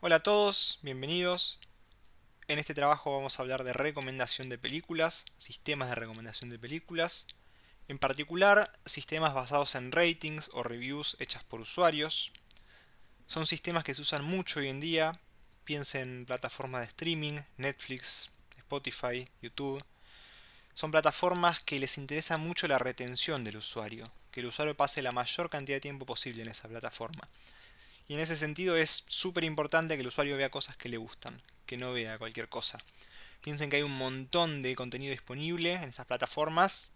Hola a todos, bienvenidos. En este trabajo vamos a hablar de recomendación de películas, sistemas de recomendación de películas, en particular sistemas basados en ratings o reviews hechas por usuarios. Son sistemas que se usan mucho hoy en día, piensen en plataformas de streaming, Netflix, Spotify, YouTube. Son plataformas que les interesa mucho la retención del usuario, que el usuario pase la mayor cantidad de tiempo posible en esa plataforma. Y en ese sentido es súper importante que el usuario vea cosas que le gustan, que no vea cualquier cosa. Piensen que hay un montón de contenido disponible en estas plataformas,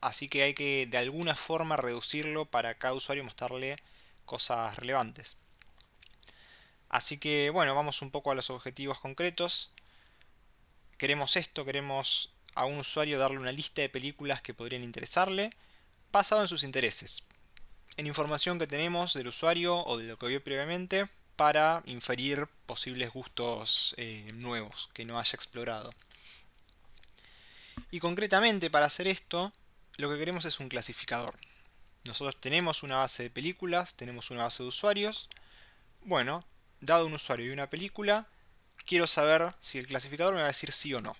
así que hay que de alguna forma reducirlo para cada usuario mostrarle cosas relevantes. Así que bueno, vamos un poco a los objetivos concretos. Queremos esto, queremos a un usuario darle una lista de películas que podrían interesarle, basado en sus intereses, en información que tenemos del usuario o de lo que vio previamente para inferir posibles gustos nuevos que no haya explorado. Y concretamente para hacer esto, lo que queremos es un clasificador. Nosotros tenemos una base de películas, tenemos una base de usuarios. Bueno, dado un usuario y una película, quiero saber si el clasificador me va a decir sí o no.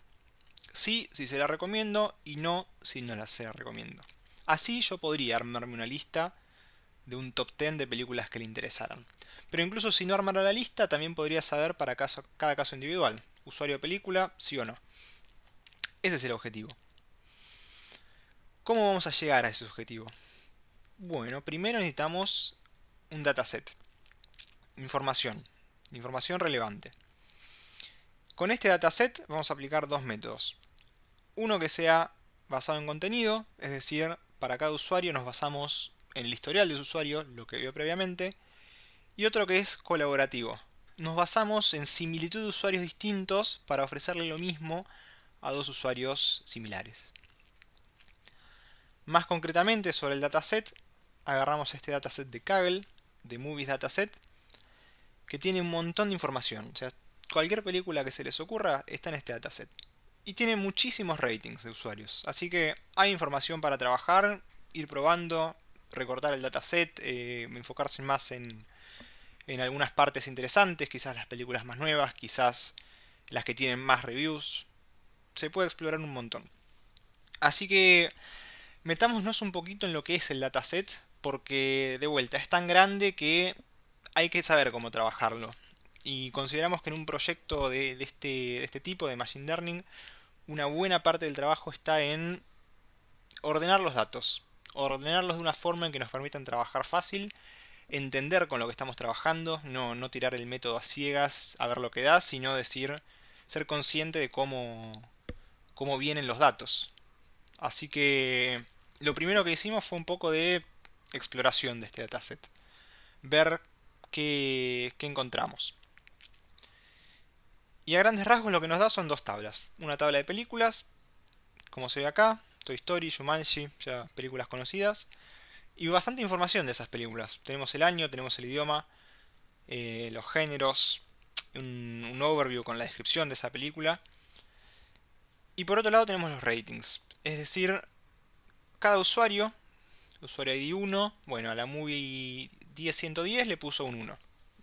Sí, si se la recomiendo, y no, si no la se la recomiendo. Así yo podría armarme una lista de un top 10 de películas que le interesaran. Pero incluso si no armara la lista, también podría saber para cada caso individual. Usuario de película, sí o no. Ese es el objetivo. ¿Cómo vamos a llegar a ese objetivo? Bueno, primero necesitamos un dataset. Información. Información relevante. Con este dataset vamos a aplicar dos métodos. Uno que sea basado en contenido, es decir, para cada usuario nos basamos en el historial de su usuario, lo que vio previamente. Y otro que es colaborativo. Nos basamos en similitud de usuarios distintos para ofrecerle lo mismo a dos usuarios similares. Más concretamente sobre el dataset, agarramos este dataset de Kaggle, de Movies Dataset, que tiene un montón de información. O sea, cualquier película que se les ocurra está en este dataset. Y tiene muchísimos ratings de usuarios. Así que hay información para trabajar, ir probando, recortar el dataset, enfocarse más en algunas partes interesantes, quizás las películas más nuevas, quizás las que tienen más reviews. Se puede explorar un montón. Así que metámonos un poquito en lo que es el dataset, porque de vuelta es tan grande que hay que saber cómo trabajarlo. Y consideramos que en un proyecto de este tipo de Machine Learning, una buena parte del trabajo está en ordenar los datos. Ordenarlos de una forma en que nos permitan trabajar fácil, entender con lo que estamos trabajando, no tirar el método a ciegas a ver lo que da, sino decir, ser consciente de cómo vienen los datos. Así que lo primero que hicimos fue un poco de exploración de este dataset, ver qué encontramos. Y a grandes rasgos lo que nos da son dos tablas. Una tabla de películas, como se ve acá, Toy Story, Jumanji, ya películas conocidas, y bastante información de esas películas. Tenemos el año, tenemos el idioma, los géneros, un overview con la descripción de esa película. Y por otro lado tenemos los ratings. Es decir, cada usuario, usuario ID 1, bueno, a la movie 10-110 le puso un 1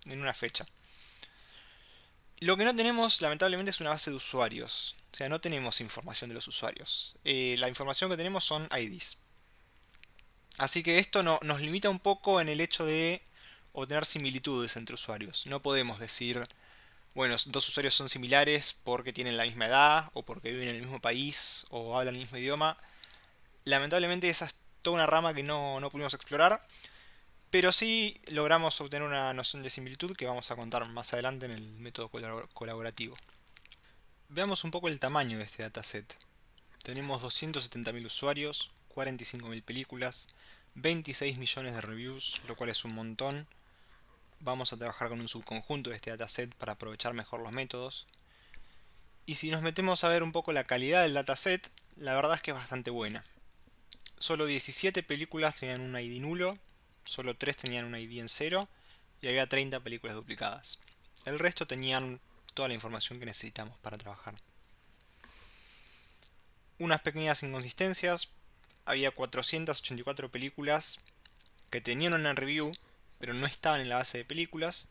en una fecha. Lo que no tenemos, lamentablemente, es una base de usuarios. O sea, no tenemos información de los usuarios. La información que tenemos son IDs. Así que esto nos limita un poco en el hecho de obtener similitudes entre usuarios. No podemos decir, bueno, dos usuarios son similares porque tienen la misma edad, o porque viven en el mismo país, o hablan el mismo idioma. Lamentablemente esa es toda una rama que no pudimos explorar, pero sí logramos obtener una noción de similitud que vamos a contar más adelante en el método colaborativo. Veamos un poco el tamaño de este dataset. Tenemos 270.000 usuarios, 45.000 películas, 26 millones de reviews, lo cual es un montón. Vamos a trabajar con un subconjunto de este dataset para aprovechar mejor los métodos. Y si nos metemos a ver un poco la calidad del dataset, la verdad es que es bastante buena. Solo 17 películas tenían un ID nulo, solo 3 tenían un ID en cero y había 30 películas duplicadas. El resto tenían toda la información que necesitamos para trabajar. Unas pequeñas inconsistencias, había 484 películas que tenían una review, pero no estaban en la base de películas,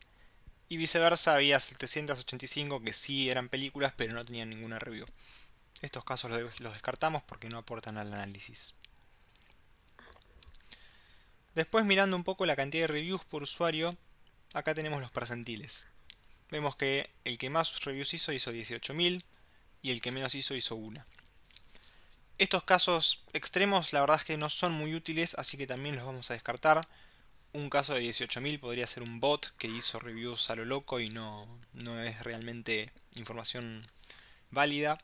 y viceversa había 785 que sí eran películas pero no tenían ninguna review. Estos casos los descartamos porque no aportan al análisis. Después, mirando un poco la cantidad de reviews por usuario, acá tenemos los percentiles. Vemos que el que más reviews hizo 18.000 y el que menos hizo 1. Estos casos extremos la verdad es que no son muy útiles, así que también los vamos a descartar. Un caso de 18.000 podría ser un bot que hizo reviews a lo loco y no es realmente información válida.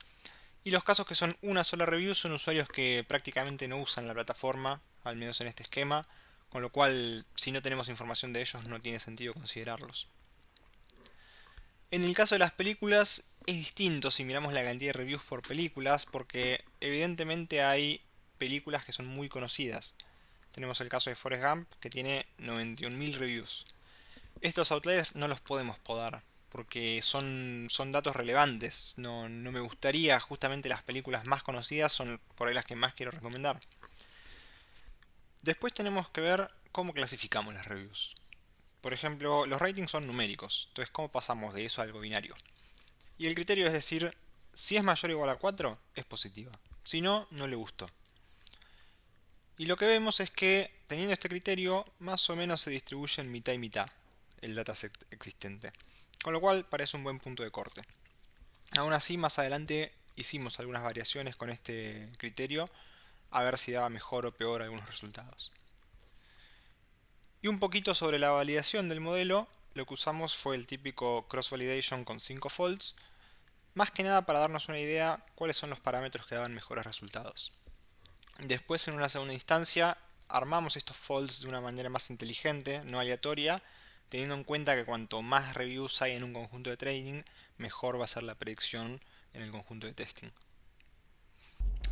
Y los casos que son una sola review son usuarios que prácticamente no usan la plataforma, al menos en este esquema, con lo cual si no tenemos información de ellos no tiene sentido considerarlos. En el caso de las películas es distinto si miramos la cantidad de reviews por películas, porque evidentemente hay películas que son muy conocidas. Tenemos el caso de Forrest Gump que tiene 91.000 reviews. Estos outliers no los podemos podar porque son datos relevantes. No me gustaría, justamente las películas más conocidas son por ahí las que más quiero recomendar. Después tenemos que ver cómo clasificamos las reviews. Por ejemplo, los ratings son numéricos, entonces cómo pasamos de eso a algo binario. Y el criterio es decir, si es mayor o igual a 4, es positiva. Si no, no le gustó. Y lo que vemos es que, teniendo este criterio, más o menos se distribuye en mitad y mitad el dataset existente. Con lo cual parece un buen punto de corte. Aún así, más adelante hicimos algunas variaciones con este criterio, a ver si daba mejor o peor algunos resultados. Y un poquito sobre la validación del modelo, lo que usamos fue el típico cross-validation con 5 folds, más que nada para darnos una idea cuáles son los parámetros que daban mejores resultados. Después, en una segunda instancia, armamos estos folds de una manera más inteligente, no aleatoria, teniendo en cuenta que cuanto más reviews hay en un conjunto de training, mejor va a ser la predicción en el conjunto de testing.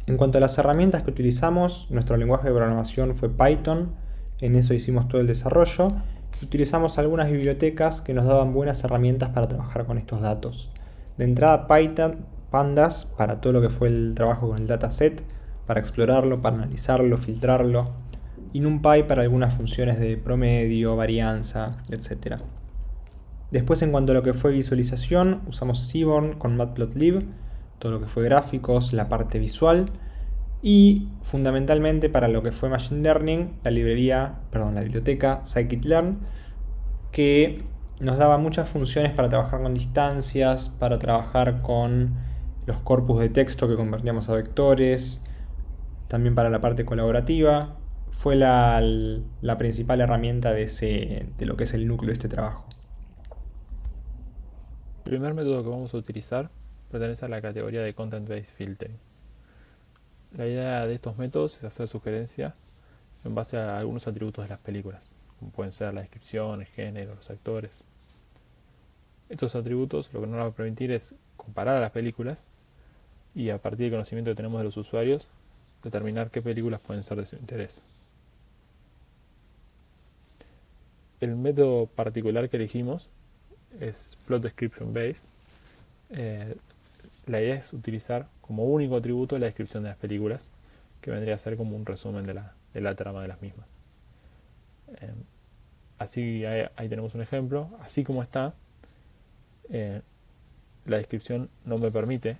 En cuanto a las herramientas que utilizamos, nuestro lenguaje de programación fue Python, en eso hicimos todo el desarrollo y utilizamos algunas bibliotecas que nos daban buenas herramientas para trabajar con estos datos. De entrada Python, Pandas para todo lo que fue el trabajo con el dataset, para explorarlo, para analizarlo, filtrarlo, y NumPy para algunas funciones de promedio, varianza, etc. Después, en cuanto a lo que fue visualización, usamos Seaborn con Matplotlib, todo lo que fue gráficos, la parte visual, y fundamentalmente para lo que fue Machine Learning, la biblioteca Scikit-learn, que nos daba muchas funciones para trabajar con distancias, para trabajar con los corpus de texto que convertíamos a vectores, también para la parte colaborativa. Fue la principal herramienta de lo que es el núcleo de este trabajo. El primer método que vamos a utilizar pertenece a la categoría de Content-Based Filtering. La idea de estos métodos es hacer sugerencias en base a algunos atributos de las películas, como pueden ser la descripción, el género, los actores. Estos atributos lo que nos va a permitir es comparar a las películas y a partir del conocimiento que tenemos de los usuarios, determinar qué películas pueden ser de su interés. El método particular que elegimos es Plot Description Based. La idea es utilizar como único atributo la descripción de las películas, que vendría a ser como un resumen de la trama de las mismas. Así ahí tenemos un ejemplo. Así como está, la descripción no me permite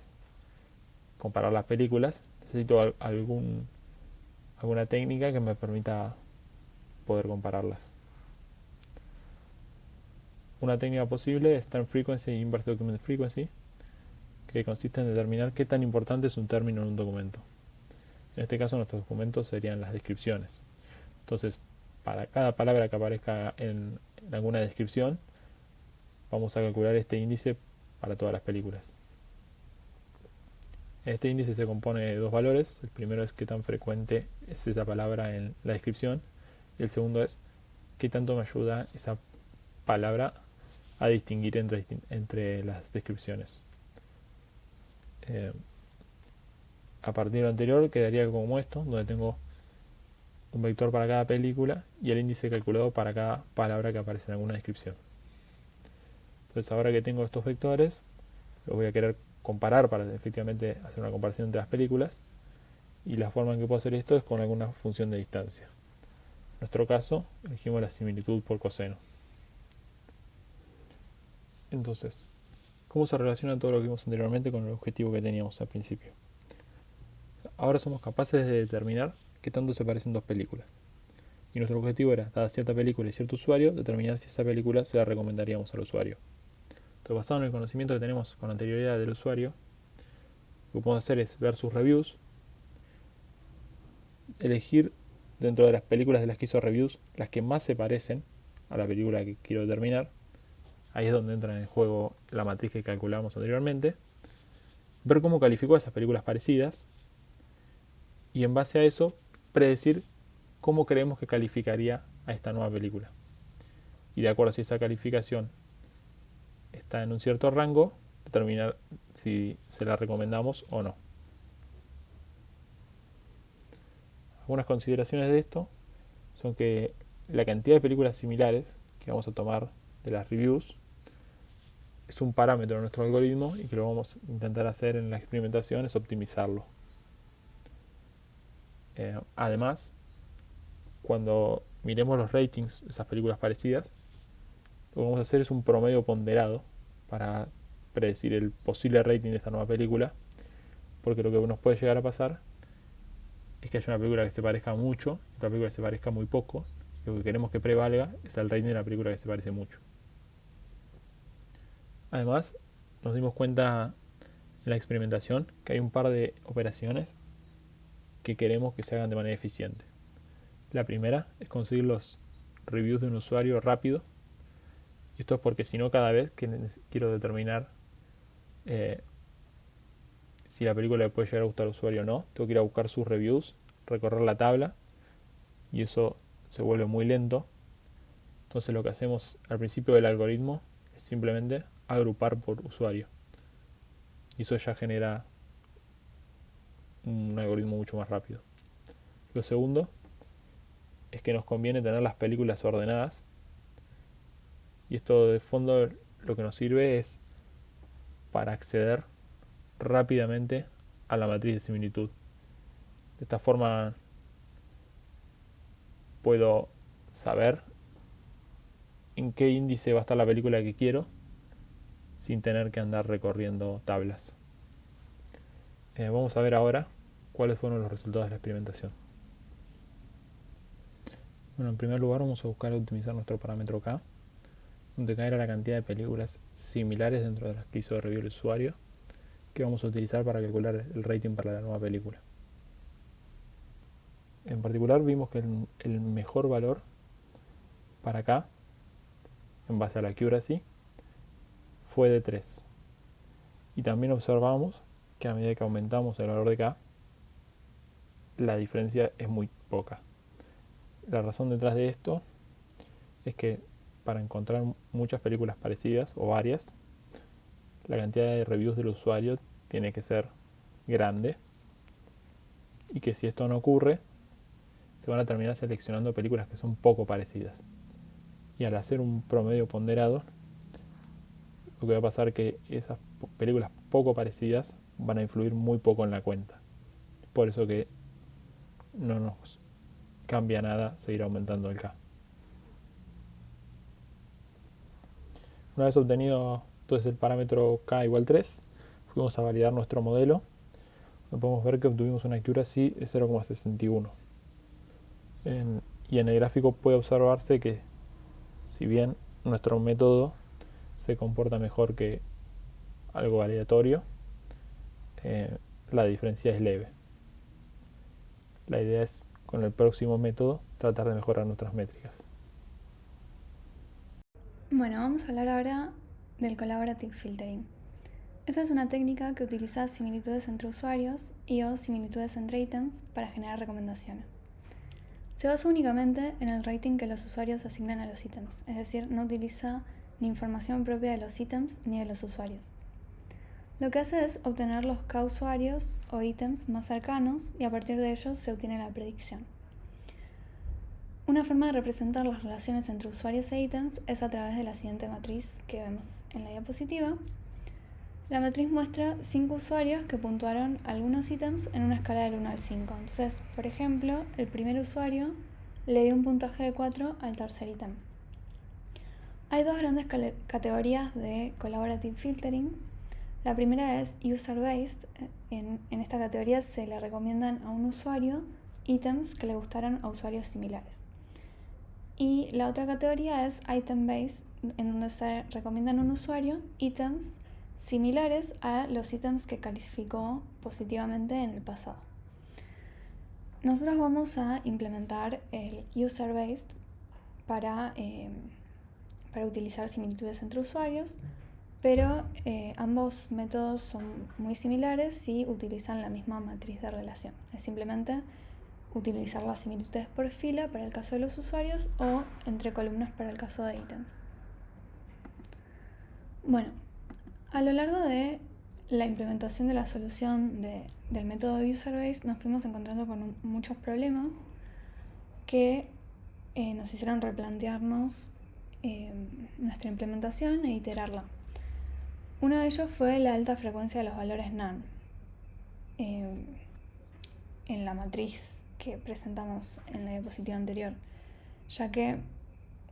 comparar las películas. Necesito alguna técnica que me permita poder compararlas. Una técnica posible es Term Frequency e Inverse Document Frequency, que consiste en determinar qué tan importante es un término en un documento. En este caso nuestros documentos serían las descripciones. Entonces, para cada palabra que aparezca en alguna descripción, vamos a calcular este índice para todas las películas. Este índice se compone de dos valores. El primero es qué tan frecuente es esa palabra en la descripción. Y el segundo es qué tanto me ayuda esa palabra a distinguir entre las descripciones. A partir de lo anterior quedaría como esto, donde tengo un vector para cada película y el índice calculado para cada palabra que aparece en alguna descripción. Entonces, ahora que tengo estos vectores, los voy a querer comparar para efectivamente hacer una comparación entre las películas, y la forma en que puedo hacer esto es con alguna función de distancia. En nuestro caso, elegimos la similitud por coseno. Entonces, ¿cómo se relaciona todo lo que vimos anteriormente con el objetivo que teníamos al principio? Ahora somos capaces de determinar qué tanto se parecen dos películas. Y nuestro objetivo era, dada cierta película y cierto usuario, determinar si esa película se la recomendaríamos al usuario. Entonces, basado en el conocimiento que tenemos con anterioridad del usuario, lo que podemos hacer es ver sus reviews, elegir dentro de las películas de las que hizo reviews las que más se parecen a la película que quiero determinar. Ahí es donde entra en el juego la matriz que calculamos anteriormente. Ver cómo calificó esas películas parecidas y en base a eso predecir cómo creemos que calificaría a esta nueva película. Y de acuerdo a si esa calificación está en un cierto rango, determinar si se la recomendamos o no. Algunas consideraciones de esto son que la cantidad de películas similares que vamos a tomar de las reviews es un parámetro de nuestro algoritmo y que lo vamos a intentar hacer en la experimentación es optimizarlo. Además, cuando miremos los ratings de esas películas parecidas, lo que vamos a hacer es un promedio ponderado para predecir el posible rating de esta nueva película, porque lo que nos puede llegar a pasar es que haya una película que se parezca mucho y otra película que se parezca muy poco. Lo que queremos que prevalga es el rating de la película que se parece mucho. Además, nos dimos cuenta en la experimentación que hay un par de operaciones que queremos que se hagan de manera eficiente. La primera es conseguir los reviews de un usuario rápido. Y esto es porque si no, cada vez que quiero determinar si la película le puede llegar a gustar al usuario o no, tengo que ir a buscar sus reviews, recorrer la tabla y eso se vuelve muy lento. Entonces lo que hacemos al principio del algoritmo es simplemente agrupar por usuario. Y eso ya genera un algoritmo mucho más rápido. Lo segundo es que nos conviene tener las películas ordenadas. Y esto de fondo lo que nos sirve es para acceder rápidamente a la matriz de similitud. De esta forma puedo saber en qué índice va a estar la película que quiero sin tener que andar recorriendo tablas. Vamos a ver ahora cuáles fueron los resultados de la experimentación. Bueno, en primer lugar vamos a buscar optimizar nuestro parámetro K, donde K era la cantidad de películas similares dentro de las que hizo review el usuario, que vamos a utilizar para calcular el rating para la nueva película. En particular vimos que el mejor valor para K, en base a la accuracy, fue de 3. Y también observamos que a medida que aumentamos el valor de K, la diferencia es muy poca. La razón detrás de esto es que para encontrar muchas películas parecidas o varias, la cantidad de reviews del usuario tiene que ser grande y que si esto no ocurre, se van a terminar seleccionando películas que son poco parecidas. Y al hacer un promedio ponderado, lo que va a pasar es que esas películas poco parecidas van a influir muy poco en la cuenta. Por eso que no nos cambia nada seguir aumentando el K. Una vez obtenido entonces el parámetro K igual 3, fuimos a validar nuestro modelo. Podemos ver que obtuvimos una accuracy de 0,61. Y en el gráfico puede observarse que si bien nuestro método se comporta mejor que algo aleatorio, la diferencia es leve. La idea es, con el próximo método, tratar de mejorar nuestras métricas. Bueno, vamos a hablar ahora del Collaborative Filtering. Esta es una técnica que utiliza similitudes entre usuarios y o similitudes entre ítems para generar recomendaciones. Se basa únicamente en el rating que los usuarios asignan a los ítems, es decir, no utiliza ni información propia de los ítems ni de los usuarios. Lo que hace es obtener los K usuarios o ítems más cercanos y a partir de ellos se obtiene la predicción. Una forma de representar las relaciones entre usuarios e ítems es a través de la siguiente matriz que vemos en la diapositiva. La matriz muestra 5 usuarios que puntuaron algunos ítems en una escala del 1 al 5. Entonces, por ejemplo, el primer usuario le dio un puntaje de 4 al tercer ítem. Hay dos grandes categorías de Collaborative Filtering. La primera es User-Based. En esta categoría se le recomiendan a un usuario ítems que le gustaron a usuarios similares. Y la otra categoría es Item-Based, en donde se recomiendan a un usuario ítems similares a los ítems que calificó positivamente en el pasado. Nosotros vamos a implementar el User-Based para utilizar similitudes entre usuarios, pero ambos métodos son muy similares y utilizan la misma matriz de relación. Es simplemente utilizar las similitudes por fila para el caso de los usuarios o entre columnas para el caso de ítems. Bueno, a lo largo de la implementación de la solución del método User-Based nos fuimos encontrando con muchos problemas que nos hicieron replantearnos nuestra implementación e iterarla. Uno de ellos fue la alta frecuencia de los valores NaN en la matriz que presentamos en la diapositiva anterior, ya que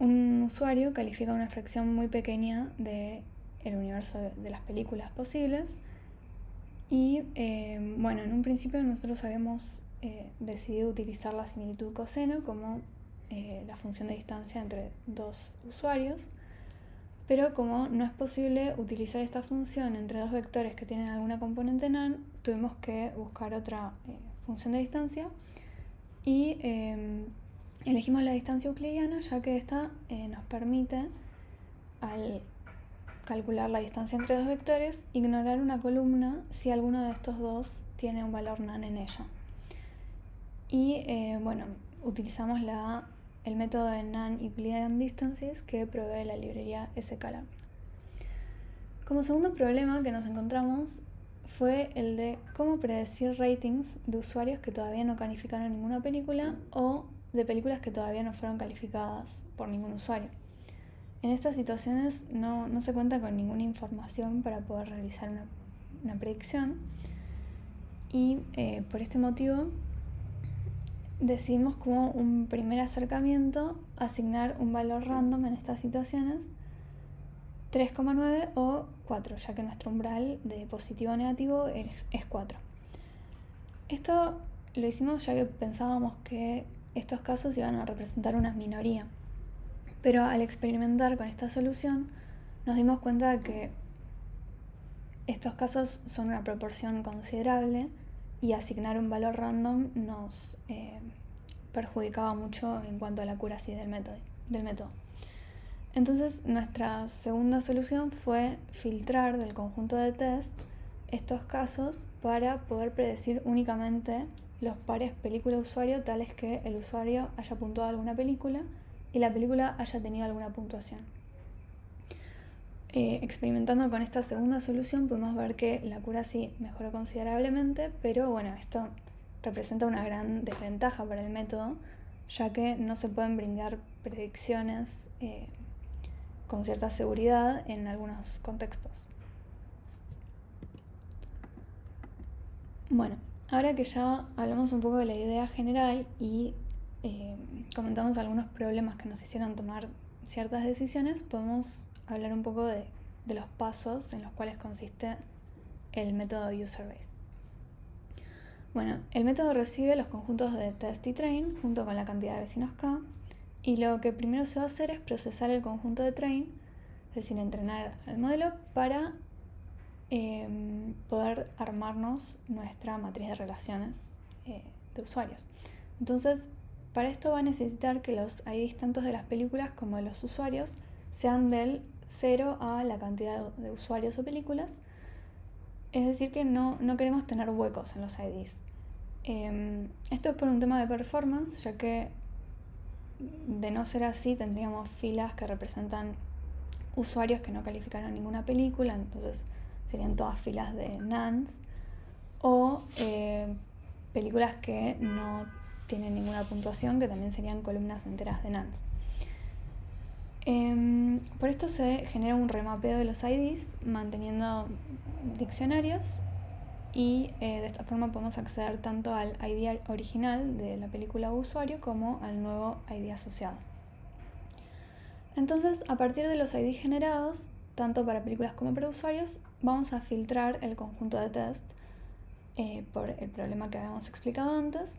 un usuario califica una fracción muy pequeña del universo de las películas posibles y bueno, en un principio nosotros habíamos decidido utilizar la similitud coseno como la función de distancia entre dos usuarios, pero como no es posible utilizar esta función entre dos vectores que tienen alguna componente NaN, tuvimos que buscar otra función de distancia y elegimos la distancia euclidiana, ya que esta nos permite, al calcular la distancia entre dos vectores, ignorar una columna si alguno de estos dos tiene un valor NaN en ella. Y bueno, utilizamos el método de NaN Euclidean Distances que provee la librería scala. Como segundo problema que nos encontramos fue el de cómo predecir ratings de usuarios que todavía no calificaron ninguna película o de películas que todavía no fueron calificadas por ningún usuario. En estas situaciones no se cuenta con ninguna información para poder realizar una predicción y por este motivo decidimos como un primer acercamiento asignar un valor random en estas situaciones, 3,9 o 4, ya que nuestro umbral de positivo o negativo es 4. Esto lo hicimos ya que pensábamos que estos casos iban a representar una minoría, pero al experimentar con esta solución nos dimos cuenta de que estos casos son una proporción considerable y asignar un valor random nos perjudicaba mucho en cuanto a la accuracy del método. Entonces nuestra segunda solución fue filtrar del conjunto de test estos casos para poder predecir únicamente los pares película-usuario tales que el usuario haya puntuado alguna película y la película haya tenido alguna puntuación. Experimentando con esta segunda solución pudimos ver que la accuracy mejoró considerablemente, pero bueno, esto representa una gran desventaja para el método, ya que no se pueden brindar predicciones con cierta seguridad en algunos contextos. Bueno, ahora que ya hablamos un poco de la idea general y comentamos algunos problemas que nos hicieron tomar ciertas decisiones, podemos hablar un poco de los pasos en los cuales consiste el método User-Based. Bueno, el método recibe los conjuntos de test y train junto con la cantidad de vecinos K, y lo que primero se va a hacer es procesar el conjunto de train, es decir, entrenar al modelo para poder armarnos nuestra matriz de relaciones de usuarios. Entonces, para esto va a necesitar que los IDs tanto de las películas como de los usuarios sean del 0 a la cantidad de usuarios o películas. Es decir, que no queremos tener huecos en los IDs. Esto es por un tema de performance, ya que de no ser así tendríamos filas que representan usuarios que no calificaron ninguna película, entonces serían todas filas de NaNs, o películas que no tienen ninguna puntuación, que también serían columnas enteras de NaNs. Por esto se genera un remapeo de los IDs manteniendo diccionarios y de esta forma podemos acceder tanto al ID original de la película o usuario como al nuevo ID asociado. Entonces, a partir de los ID generados, tanto para películas como para usuarios, vamos a filtrar el conjunto de test por el problema que habíamos explicado antes.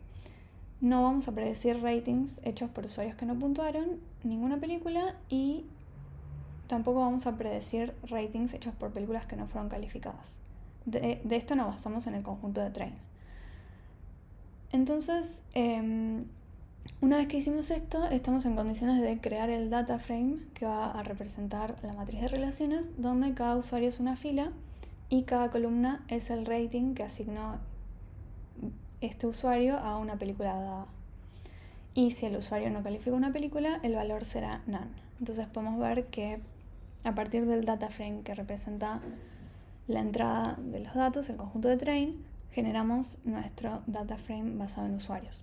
No vamos a predecir ratings hechos por usuarios que no puntuaron ninguna película y tampoco vamos a predecir ratings hechos por películas que no fueron calificadas. De esto nos basamos en el conjunto de train. Entonces, una vez que hicimos esto, estamos en condiciones de crear el data frame que va a representar la matriz de relaciones, donde cada usuario es una fila y cada columna es el rating que asignó este usuario a una película dada. Y si el usuario no califica una película, el valor será none. Entonces podemos ver que a partir del data frame que representa la entrada de los datos, el conjunto de train, generamos nuestro data frame basado en usuarios.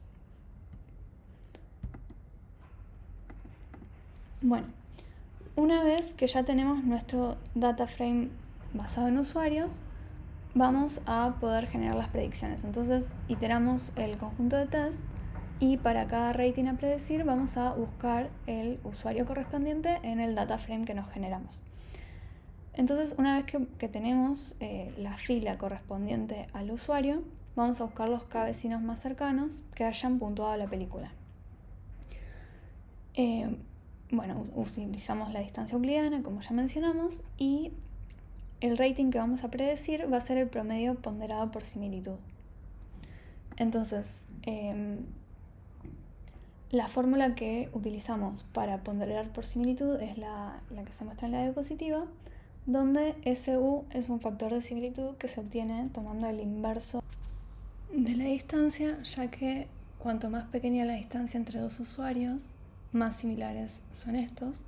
Bueno, una vez que ya tenemos nuestro data frame basado en usuarios, vamos a poder generar las predicciones. Entonces iteramos el conjunto de test y para cada rating a predecir vamos a buscar el usuario correspondiente en el data frame que nos generamos. Entonces, una vez que tenemos la fila correspondiente al usuario, vamos a buscar los K vecinos más cercanos que hayan puntuado la película. Utilizamos la distancia euclidiana, como ya mencionamos, y el rating que vamos a predecir va a ser el promedio ponderado por similitud. Entonces, la fórmula que utilizamos para ponderar por similitud es la que se muestra en la diapositiva, donde SU es un factor de similitud que se obtiene tomando el inverso de la distancia, ya que cuanto más pequeña la distancia entre dos usuarios, más similares son estos,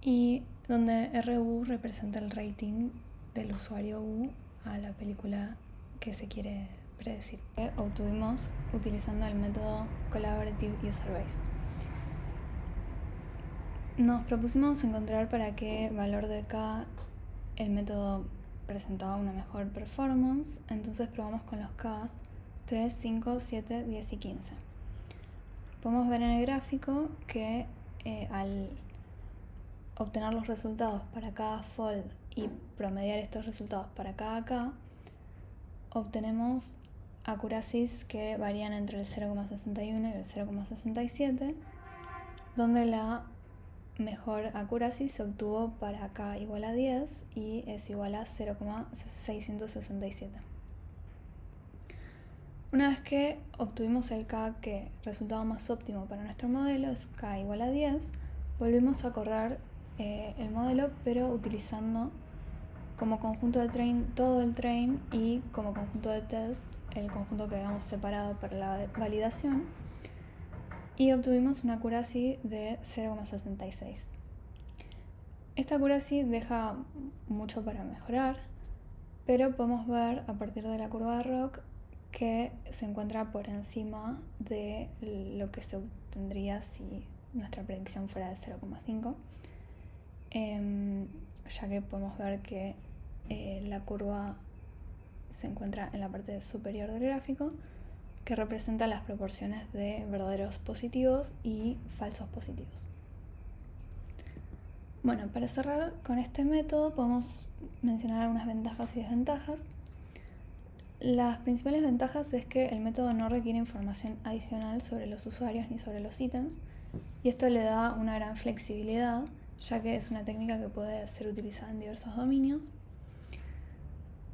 y donde RU representa el rating del usuario U a la película que se quiere predecir. Obtuvimos utilizando el método Collaborative User Based. Nos propusimos encontrar para qué valor de K el método presentaba una mejor performance, entonces probamos con los Ks 3, 5, 7, 10 y 15. Podemos ver en el gráfico que al obtener los resultados para cada fold y promediar estos resultados para cada K, obtenemos accuracies que varían entre el 0,61 y el 0,67, donde la mejor accuracy se obtuvo para K igual a 10 y es igual a 0,667. Una vez que obtuvimos el K que resultaba más óptimo para nuestro modelo, es K igual a 10, volvimos a correr el modelo, pero utilizando como conjunto de train todo el train y como conjunto de test el conjunto que habíamos separado para la validación, y obtuvimos una accuracy de 0,66. Esta accuracy deja mucho para mejorar, pero podemos ver a partir de la curva de ROC que se encuentra por encima de lo que se obtendría si nuestra predicción fuera de 0,5, ya que podemos ver que la curva se encuentra en la parte superior del gráfico, que representa las proporciones de verdaderos positivos y falsos positivos. Bueno, para cerrar con este método podemos mencionar algunas ventajas y desventajas. Las principales ventajas es que el método no requiere información adicional sobre los usuarios ni sobre los ítems, y esto le da una gran flexibilidad, ya que es una técnica que puede ser utilizada en diversos dominios.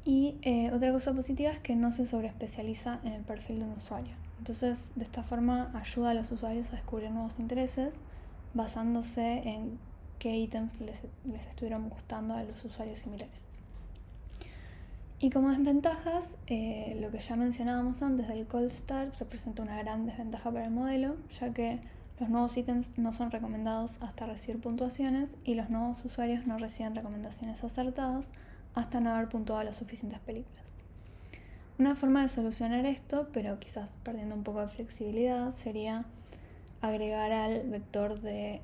Y otra cosa positiva es que no se sobreespecializa en el perfil de un usuario. Entonces, de esta forma ayuda a los usuarios a descubrir nuevos intereses basándose en qué ítems les estuvieron gustando a los usuarios similares. Y como desventajas, lo que ya mencionábamos antes del cold start representa una gran desventaja para el modelo, ya que los nuevos ítems no son recomendados hasta recibir puntuaciones y los nuevos usuarios no reciben recomendaciones acertadas hasta no haber puntuado las suficientes películas. Una forma de solucionar esto, pero quizás perdiendo un poco de flexibilidad, sería agregar al vector de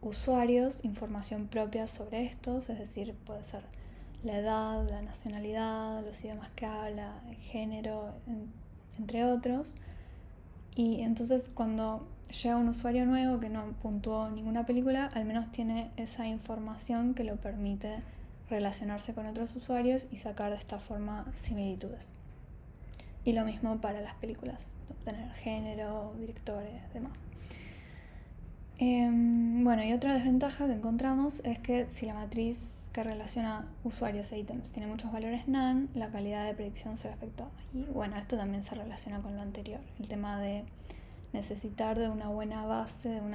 usuarios información propia sobre estos, es decir, puede ser la edad, la nacionalidad, los idiomas que habla, el género, entre otros. Y entonces cuando llega un usuario nuevo que no puntuó ninguna película, al menos tiene esa información que lo permite relacionarse con otros usuarios y sacar de esta forma similitudes. Y lo mismo para las películas, obtener género, directores, demás. Bueno, y otra desventaja que encontramos es que si la matriz que relaciona usuarios e ítems tiene muchos valores NaN, la calidad de predicción se ve afectada. Y bueno, esto también se relaciona con lo anterior, el tema de necesitar de una buena base, de un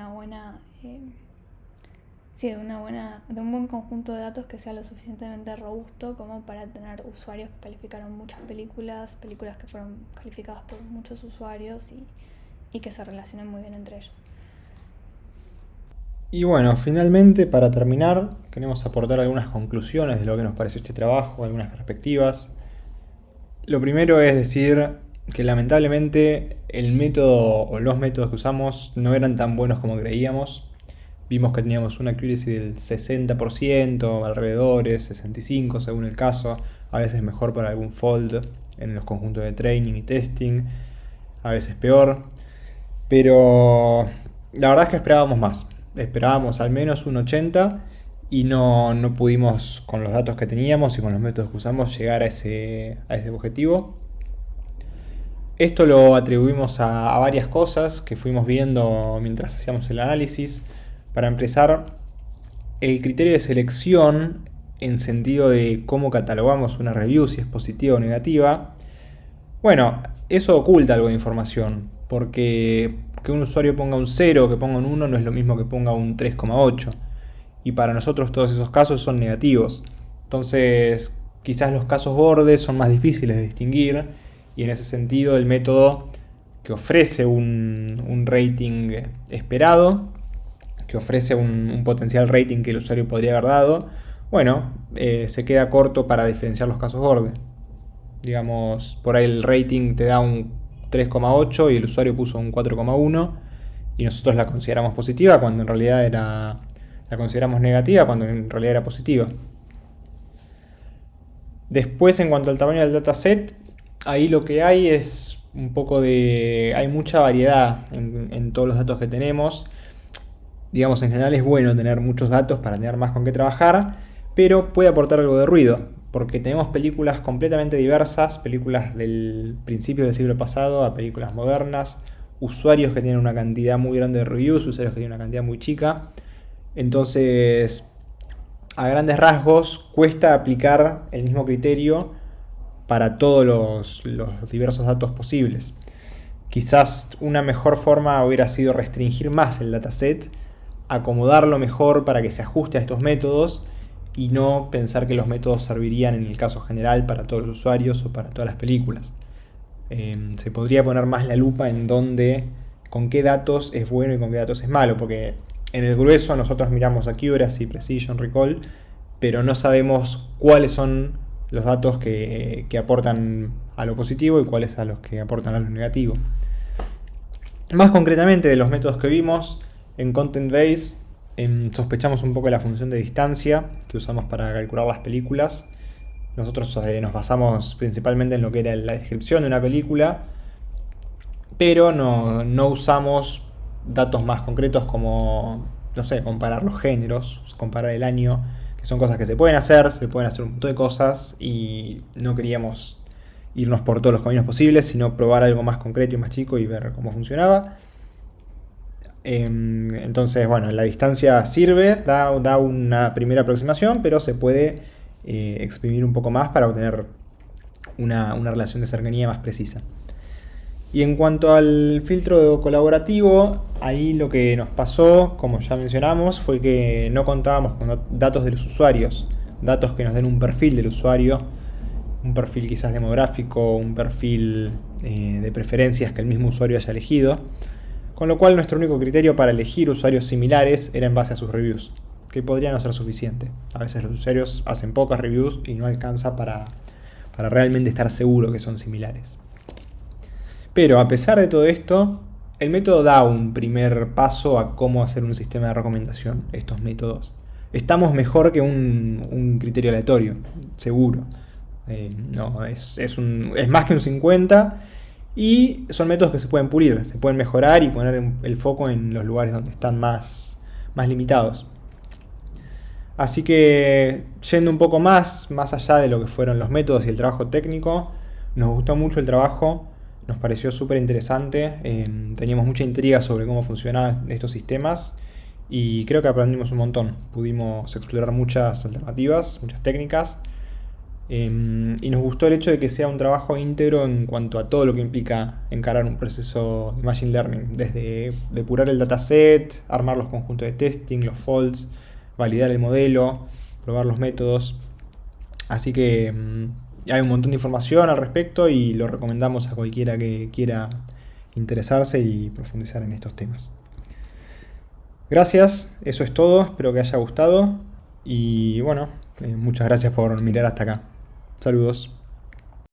buen conjunto de datos que sea lo suficientemente robusto como para tener usuarios que calificaron muchas películas que fueron calificadas por muchos usuarios y que se relacionen muy bien entre ellos. Y bueno, finalmente, para terminar, queremos aportar algunas conclusiones de lo que nos pareció este trabajo, algunas perspectivas. Lo primero es decir que lamentablemente el método o los métodos que usamos no eran tan buenos como creíamos. Vimos que teníamos una accuracy del 60%, alrededores, 65% según el caso, a veces mejor para algún fold en los conjuntos de training y testing, a veces peor, pero la verdad es que esperábamos más. Esperábamos al menos un 80 y no pudimos, con los datos que teníamos y con los métodos que usamos, llegar a ese objetivo. Esto lo atribuimos a varias cosas que fuimos viendo mientras hacíamos el análisis. Para empezar, el criterio de selección en sentido de cómo catalogamos una review, si es positiva o negativa, bueno, eso oculta algo de información, porque que un usuario ponga un 0 o que ponga un 1 no es lo mismo que ponga un 3,8. Y para nosotros todos esos casos son negativos. Entonces, quizás los casos bordes son más difíciles de distinguir y en ese sentido el método que ofrece un rating esperado, que ofrece un potencial rating que el usuario podría haber dado, bueno, se queda corto para diferenciar los casos bordes. Digamos, por ahí el rating te da un 3,8 y el usuario puso un 4,1 y nosotros la consideramos positiva cuando en realidad la consideramos negativa cuando en realidad era positiva. Después, en cuanto al tamaño del dataset, ahí lo que hay es un poco hay mucha variedad en todos los datos que tenemos. Digamos, en general es bueno tener muchos datos para tener más con qué trabajar, pero puede aportar algo de ruido, porque tenemos películas completamente diversas, películas del principio del siglo pasado a películas modernas, usuarios que tienen una cantidad muy grande de reviews, usuarios que tienen una cantidad muy chica. Entonces, a grandes rasgos, cuesta aplicar el mismo criterio para todos los diversos datos posibles. Quizás una mejor forma hubiera sido restringir más el dataset, acomodarlo mejor para que se ajuste a estos métodos y no pensar que los métodos servirían en el caso general para todos los usuarios o para todas las películas. Se podría poner más la lupa en con qué datos es bueno y con qué datos es malo, porque en el grueso nosotros miramos accuracy, precision, recall, pero no sabemos cuáles son los datos que aportan a lo positivo y cuáles a los que aportan a lo negativo. Más concretamente de los métodos que vimos, en Content Base sospechamos un poco de la función de distancia que usamos para calcular las películas. Nosotros nos basamos principalmente en lo que era la descripción de una película, pero no usamos datos más concretos como, no sé, comparar los géneros, comparar el año, que son cosas que se pueden hacer un montón de cosas y no queríamos irnos por todos los caminos posibles, sino probar algo más concreto y más chico y ver cómo funcionaba. Entonces, bueno, la distancia sirve, da una primera aproximación, pero se puede exprimir un poco más para obtener una relación de cercanía más precisa. Y en cuanto al filtro colaborativo, ahí lo que nos pasó, como ya mencionamos, fue que no contábamos con datos de los usuarios, datos que nos den un perfil del usuario, un perfil quizás demográfico, un perfil de preferencias que el mismo usuario haya elegido. Con lo cual nuestro único criterio para elegir usuarios similares era en base a sus reviews, que podría no ser suficiente. A veces los usuarios hacen pocas reviews y no alcanza para realmente estar seguro que son similares. Pero a pesar de todo esto, el método da un primer paso a cómo hacer un sistema de recomendación, estos métodos. Estamos mejor que un criterio aleatorio, seguro. Es más que un 50. Y son métodos que se pueden pulir, se pueden mejorar y poner el foco en los lugares donde están más limitados. Así que, yendo un poco más allá de lo que fueron los métodos y el trabajo técnico, nos gustó mucho el trabajo, nos pareció súper interesante, teníamos mucha intriga sobre cómo funcionaban estos sistemas y creo que aprendimos un montón. Pudimos explorar muchas alternativas, muchas técnicas, y nos gustó el hecho de que sea un trabajo íntegro en cuanto a todo lo que implica encarar un proceso de Machine Learning, desde depurar el dataset, armar los conjuntos de testing, los faults, validar el modelo, probar los métodos. Así que hay un montón de información al respecto y lo recomendamos a cualquiera que quiera interesarse y profundizar en estos temas. Gracias, eso es todo, espero que haya gustado y bueno, muchas gracias por mirar hasta acá. Saludos.